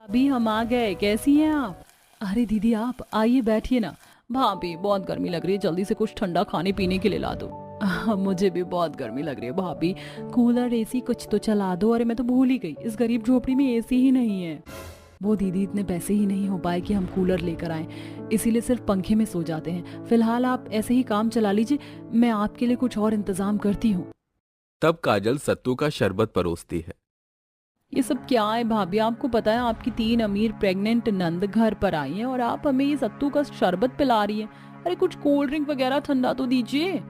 अभी हम आ गए, कैसी हैं आप? अरे दीदी आप आइए बैठिए ना। भाभी बहुत गर्मी लग रही है, जल्दी से कुछ ठंडा खाने पीने के लिए ला दो। मुझे भी बहुत गर्मी लग रही है भाभी, कूलर एसी कुछ तो चला दो। अरे मैं तो भूल ही गई, इस गरीब झोपड़ी में एसी ही नहीं है। वो दीदी इतने पैसे ही नहीं हो पाए कि हम कूलर लेकर आए, इसीलिए सिर्फ पंखे में सो जाते हैं। फिलहाल आप ऐसे ही काम चला लीजिए, मैं आपके लिए कुछ और इंतजाम करती हूँ। तब काजल सत्तू का शरबत परोसती है। ये सब क्या है भाभी? आपको पता है आपकी 3 अमीर प्रेग्नेंट नंद घर पर आई हैं और आप हमें ये सत्तू का शरबत पिला रही हैं। अरे कुछ कोल्ड ड्रिंक वगैरह ठंडा तो दीजिए।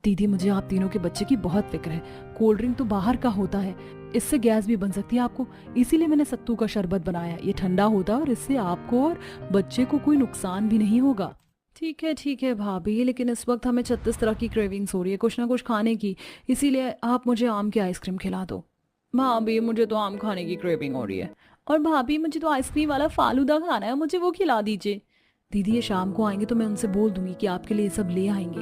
दीदी मुझे आप तीनों के बच्चे की बहुत फिक्र है। कोल्ड ड्रिंक तो बाहर का होता है, इससे गैस भी बन सकती है आपको, इसीलिए मैंने सत्तू का शरबत बनाया। ये ठंडा होता है और इससे आपको और बच्चे को कोई नुकसान भी नहीं होगा। ठीक है भाभी, लेकिन इस वक्त हमें 36 तरह की क्रेविंग्स हो रही है कुछ ना कुछ खाने की, इसीलिए आप मुझे आम की आइसक्रीम खिला दो। भाभी मुझे तो आम खाने की क्रेविंग हो रही है। और भाभी मुझे तो आइसक्रीम वाला फालूदा खाना है, मुझे वो खिला दीजिए। दीदी ये शाम को आएंगे तो मैं उनसे बोल दूंगी कि आपके लिए ये सब ले आएंगे।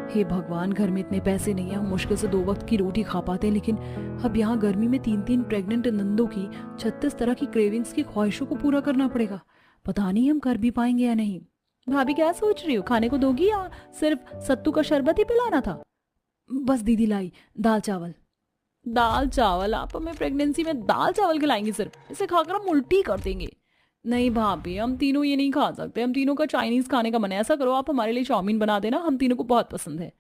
हे भगवान, घर में इतने पैसे नहीं है, हम मुश्किल से 2 वक्त की रोटी खा पाते हैं, लेकिन अब यहाँ गर्मी में 3 प्रेग्नेंट नंदों की 36 तरह की क्रेविंग्स की ख्वाहिशों को पूरा करना पड़ेगा। पता नहीं हम कर भी पाएंगे या नहीं। भाभी क्या सोच रही हो, खाने को दोगी या सिर्फ सत्तू का शरबत ही पिलाना था? बस दीदी लाई दाल चावल। दाल चावल? आप हमें प्रेगनेंसी में दाल चावल खिलाएंगी? सिर्फ इसे खाकर हम उल्टी कर देंगे। नहीं भाभी, हम तीनों ये नहीं खा सकते, हम तीनों का चाइनीज खाने का मन है। ऐसा करो आप हमारे लिए चाउमीन बना देना, हम तीनों को बहुत पसंद है।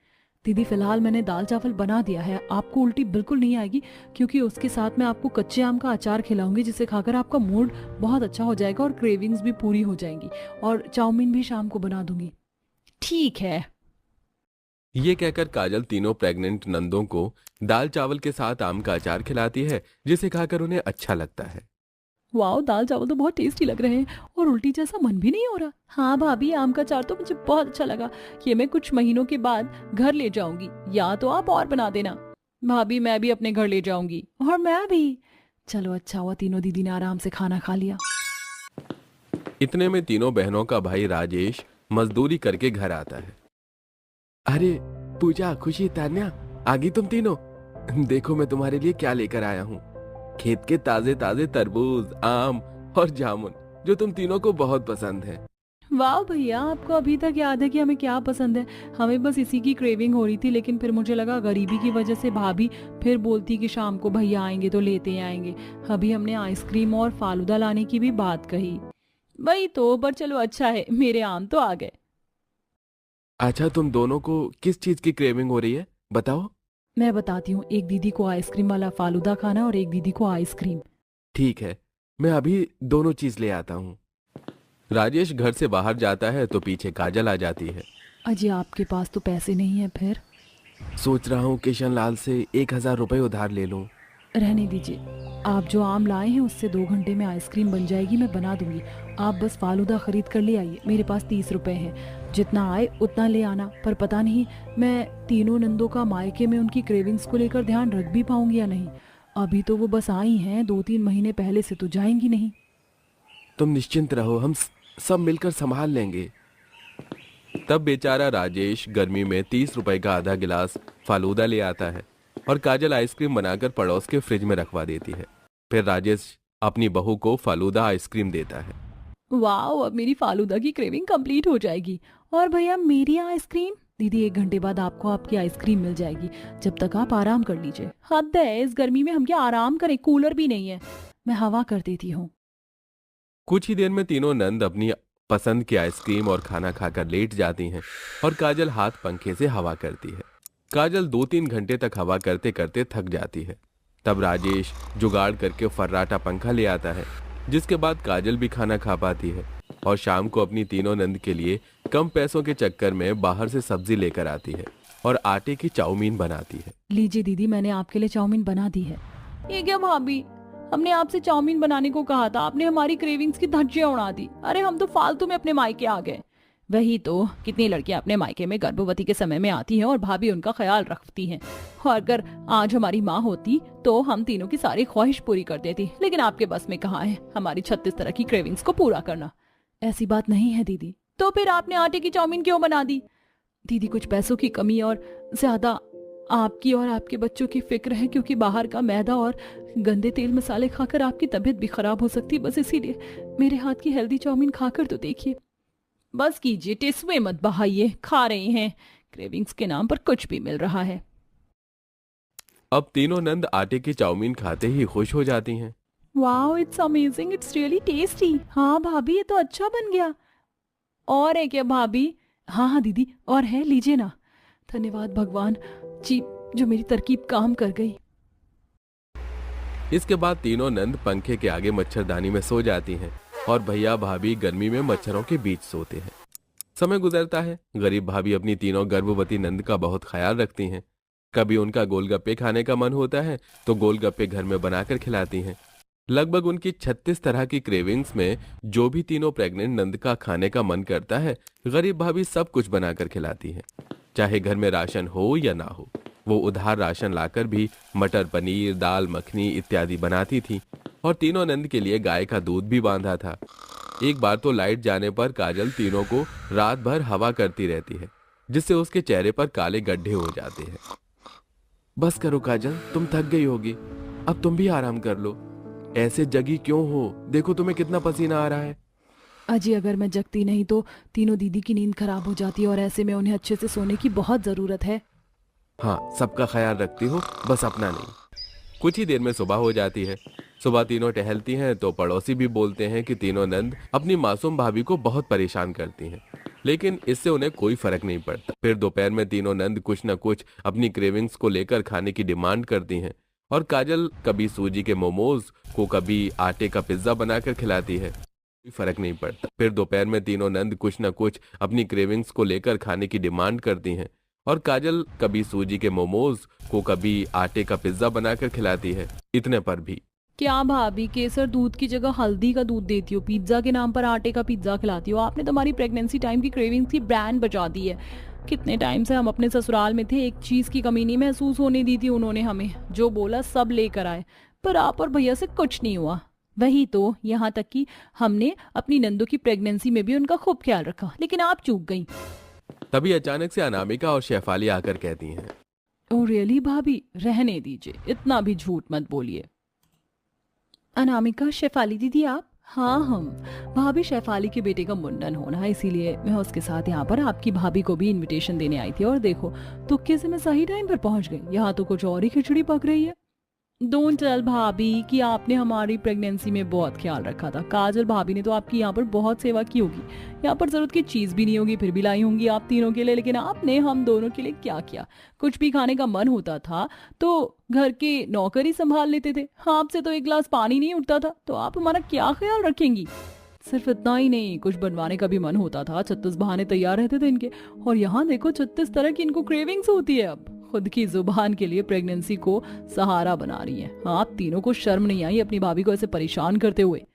दीदी फिलहाल मैंने दाल चावल बना दिया है, आपको उल्टी बिल्कुल नहीं आएगी, क्योंकि उसके साथ मैं आपको कच्चे आम का अचार खिलाऊंगी, जिसे खाकर आपका मूड बहुत अच्छा हो जाएगा और क्रेविंग्स भी पूरी हो जाएंगी। और चाउमीन भी शाम को बना दूंगी। ठीक है। ये कहकर काजल तीनों प्रेग्नेंट नंदों को दाल चावल के साथ आम का अचार खिलाती है, जिसे खाकर उन्हें अच्छा लगता है। वाह, दाल चावल तो बहुत टेस्टी लग रहे हैं और उल्टी जैसा मन भी नहीं हो रहा। हाँ भाभी, आम का अचार तो मुझे बहुत अच्छा लगा। ये मैं कुछ महीनों के बाद घर ले जाऊंगी, या तो आप और बना देना। भाभी मैं भी अपने घर ले जाऊंगी। और मैं भी। चलो अच्छा हुआ तीनों दीदी ने आराम से खाना खा लिया। इतने में तीनों बहनों का भाई राजेश मजदूरी करके घर आता है। अरे पूजा, खुशी, तान्या, आ गई तुम तीनों। देखो मैं तुम्हारे लिए क्या लेकर आया हूँ। खेत के ताजे ताजे तरबूज, आम और जामुन, जो तुम तीनों को बहुत पसंद है। वाह भैया, आपको अभी तक याद है कि हमें क्या पसंद है। हमें बस इसी की क्रेविंग हो रही थी, लेकिन फिर मुझे लगा गरीबी की वजह से भाभी फिर बोलती कि शाम को भैया आएंगे तो लेते आएंगे। अभी हमने आइसक्रीम और फालूदा लाने की भी बात कही। वही तो, पर चलो अच्छा है मेरे आम तो आ गए। अच्छा, तुम दोनों को किस चीज की क्रेविंग हो रही है, बताओ। मैं बताती हूँ, एक दीदी को आइसक्रीम वाला फालूदा खाना और एक दीदी को आइसक्रीम। ठीक है, मैं अभी दोनों चीज ले आता हूँ। राजेश घर से बाहर जाता है तो पीछे काजल आ जाती है। अजी आपके पास तो पैसे नहीं है फिर? सोच रहा हूँ किशन लाल से 1,000 रुपए उधार ले लूं। रहने दीजिए, आप जो आम लाए हैं उससे 2 घंटे में आइसक्रीम बन जाएगी, मैं बना दूंगी। आप बस फालूदा खरीद कर ले आइए, मेरे पास 30 रुपए हैं, जितना आए उतना ले आना। पर पता नहीं मैं तीनों नंदों का मायके में उनकी क्रेविंग्स को लेकर ध्यान रख भी पाऊंगी या नहीं। अभी तो वो बस आई हैं, 2-3 महीने पहले से तो जाएंगी नहीं। तुम निश्चिंत रहो, हम सब मिलकर संभाल लेंगे। तब बेचारा राजेश गर्मी में 30 रुपए का आधा गिलास फालूदा ले आता है और काजल आइसक्रीम बनाकर पड़ोस के फ्रिज में रखवा देती है। फिर राजेश अपनी बहू को फालूदा आइसक्रीम देता है। वाह, अब मेरी फालूदा की क्रेविंग कंप्लीट हो जाएगी। और भैया मेरी आइसक्रीम? दीदी 1 घंटे बाद आपको आपकी आइसक्रीम मिल जाएगी, जब तक आप आराम कर लीजिए। हद है, इस गर्मी में हम क्या आराम करें, कूलर भी नहीं है। मैं हवा कर देती हूँ। कुछ ही देर में तीनों नंद अपनी पसंद की आइसक्रीम और खाना खाकर लेट जाती हैं और काजल हाथ पंखे से हवा करती है। काजल 2-3 घंटे तक हवा करते करते थक जाती है। तब राजेश जुगाड़ करके फर्राटा पंखा ले आता है, जिसके बाद काजल भी खाना खा पाती है और शाम को अपनी तीनों नंद के लिए कम पैसों के चक्कर में बाहर से सब्जी लेकर आती है और आटे की चाउमीन बनाती है। लीजिए दीदी, मैंने आपके लिए चाउमीन बना दी है। ये क्या भाभी, हमने आपसे चाउमीन बनाने को कहा था, आपने हमारी क्रेविंग्स की धज्जियां उड़ा दी। अरे हम तो फालतू में अपने मायके आ गए। वही तो, कितनी लड़कियां अपने मायके में गर्भवती के समय में आती हैं और भाभी उनका ख्याल रखती हैं। और अगर आज हमारी माँ होती तो हम तीनों की सारी ख्वाहिश पूरी कर देती, लेकिन आपके बस में कहाँ है हमारी 36 तरह की क्रेविंग्स को पूरा करना। ऐसी बात नहीं है दीदी। तो फिर आपने आटे की चाउमीन क्यों बना दी? दीदी कुछ पैसों की कमी और ज्यादा आपकी और आपके बच्चों की फिक्र है, क्योंकि बाहर का मैदा और गंदे तेल मसाले खाकर आपकी तबीयत भी खराब हो सकती है। बस इसीलिए मेरे हाथ की हेल्दी चाउमीन खाकर तो देखिए। बस कीजिए, टिश्यू मत बहाइए, खा रहे हैं। क्रेविंग्स के नाम पर कुछ भी मिल रहा है। अब तीनों नंद आटे की चाउमीन खाते ही खुश हो जाती हैं। Wow, it's amazing, it's really tasty. हाँ भाभी, ये तो अच्छा बन गया। और है क्या भाभी? हाँ हाँ दीदी, और है, लीजिए ना। धन्यवाद भगवान जी, जो मेरी तरकीब काम कर गई। इसके बाद तीनों नंद पंखे के आगे मच्छरदानी में सो जाती हैं और भैया भाभी गर्मी में मच्छरों के बीच सोते हैं। समय गुजरता है। गरीब भाभी अपनी तीनों गर्भवती नंद का बहुत ख्याल रखती हैं। कभी उनका गोलगप्पे खाने का मन होता है तो गोलगप्पे घर में बनाकर खिलाती हैं। लगभग उनकी 36 तरह की क्रेविंग्स में जो भी तीनों प्रेग्नेंट नंद का खाने का मन करता है, गरीब भाभी सब कुछ बनाकर खिलाती हैं। चाहे घर में राशन हो या ना हो, वो उधार राशन लाकर भी मटर पनीर, दाल मखनी इत्यादि बनाती थी और तीनों नंद के लिए गाय का दूध भी बांधा था। एक बार तो लाइट जाने पर काजल तीनों को रात भर हवा करती रहती है, जिससे उसके चेहरे पर काले गड्ढे हो जाते हैं। बस करो काजल, तुम थक गई होगी, अब तुम भी आराम कर लो। ऐसे जगी क्यों हो? देखो तुम्हें कितना पसीना आ रहा है। अजी, अगर मैं जगती नहीं तो तीनों दीदी की नींद खराब हो जाती है और ऐसे में उन्हें अच्छे से सोने की बहुत जरूरत है। हाँ, सबका ख्याल रखती हो, बस अपना नहीं। कुछ ही देर में सुबह हो जाती है। सुबह तीनों टहलती हैं तो पड़ोसी भी बोलते हैं कि तीनों नंद अपनी मासूम भाभी को बहुत परेशान करती हैं, लेकिन इससे उन्हें कोई फर्क नहीं पड़ता। फिर दोपहर में तीनों नंद कुछ न कुछ अपनी क्रेविंग्स को लेकर खाने की डिमांड करती हैं और काजल कभी सूजी के मोमोज को, कभी आटे का पिज्जा बनाकर खिलाती है। कोई फर्क नहीं पड़ता। फिर दोपहर में तीनों नंद कुछ न कुछ अपनी क्रेविंग्स को लेकर खाने की डिमांड करती हैं और काजल कभी सूजी के मोमोज को, कभी आटे का पिज्जा बनाकर खिलाती है। इतने पर भी क्या भाभी, केसर दूध की जगह हल्दी का दूध देती हो, पिज्जा के नाम पर आटे का पिज्जा खिलाती हो। आपने तो हमारी प्रेगनेंसी टाइम की क्रेविंग्स की ब्रांड बचा दी है। कितने टाइम से हम अपने ससुराल में थे, एक चीज की कमी नहीं महसूस होने दी थी उन्होंने हमें। जो बोला सब लेकर आए, पर आप और भैया से कुछ नहीं हुआ। वही तो, यहाँ तक कि हमने अपनी नंदू की प्रेगनेंसी में भी उनका खूब ख्याल रखा, लेकिन आप चूक गई। तभी अचानक से अनामिका और शेफाली आकर कहती हैं, ओ रियली भाभी, रहने दीजिए, इतना भी झूठ मत बोलिए। अनामिका, शेफाली दीदी आप? हाँ, हम भाभी, शेफाली के बेटे का मुंडन होना है, इसीलिए मैं उसके साथ यहाँ पर आपकी भाभी को भी इनविटेशन देने आई थी। और देखो, तुक्के से मैं सही टाइम पर पहुंच गई। यहाँ तो कुछ और ही खिचड़ी पक रही है। डोंट टेल भाभी कि आपने हमारी प्रेगनेंसी में बहुत ख्याल रखा था। काजल भाभी ने तो आपकी यहाँ पर बहुत सेवा की होगी। यहाँ पर जरूरत की चीज भी नहीं होगी, फिर भी लाई होंगी आप तीनों के लिए। लेकिन आपने हम दोनों के लिए क्या किया? कुछ भी खाने का मन होता था तो घर के नौकर ही संभाल लेते थे। आपसे तो एक गिलास पानी नहीं उठता था, तो आप हमारा क्या ख्याल रखेंगी? सिर्फ इतना ही नहीं, कुछ बनवाने का भी मन होता था, 36 बहाने तैयार रहते थे इनके। और यहाँ देखो, 36 तरह की इनको क्रेविंग्स होती है। अब खुद की जुबान के लिए प्रेगनेंसी को सहारा बना रही है। आप तीनों को शर्म नहीं आई अपनी भाभी को ऐसे परेशान करते हुए?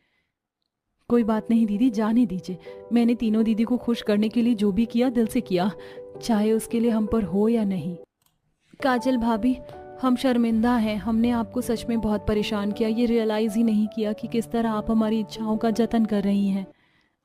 कोई बात नहीं दीदी, जाने दीजिए। मैंने तीनों दीदी को खुश करने के लिए जो भी किया, दिल से किया, चाहे उसके लिए हम पर हो या नहीं। काजल भाभी, हम शर्मिंदा हैं। हमने आपको सच में बहुत परेशान किया। ये रियलाइज ही नहीं किया कि किस तरह आप हमारी इच्छाओं का जतन कर रही हैं।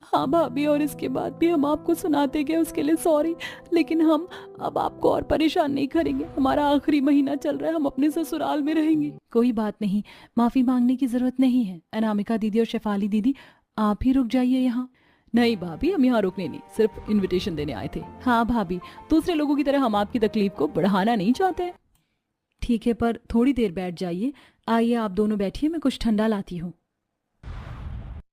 हाँ भाभी, और इसके बाद भी हम आपको सुनाते गए, उसके लिए सॉरी। लेकिन हम अब आपको और परेशान नहीं करेंगे। हमारा आखिरी महीना चल रहा है, हम अपने ससुराल में रहेंगे। कोई बात नहीं, माफी मांगने की जरूरत नहीं है। अनामिका दीदी और शेफाली दीदी, आप ही रुक जाइए यहाँ। नहीं भाभी, हम यहाँ रुकने नहीं, सिर्फ इनविटेशन देने आए थे। हाँ भाभी, दूसरे लोगों की तरह हम आपकी तकलीफ को बढ़ाना नहीं चाहते। ठीक है, पर थोड़ी देर बैठ जाइए। आइए आप दोनों बैठिए, मैं कुछ ठंडा लाती हूँ।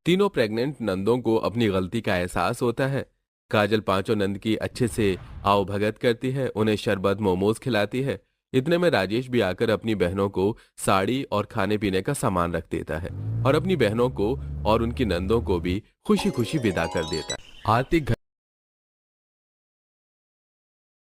तीनों प्रेग्नेंट नंदों को अपनी गलती का एहसास होता है। काजल पांचों नंद की अच्छे से आओ भगत करती है, उन्हें शरबत मोमोज खिलाती है। इतने में राजेश भी आकर अपनी बहनों को साड़ी और खाने पीने का सामान रख देता है और अपनी बहनों को और उनकी नंदों को भी खुशी खुशी विदा कर देता है। आरती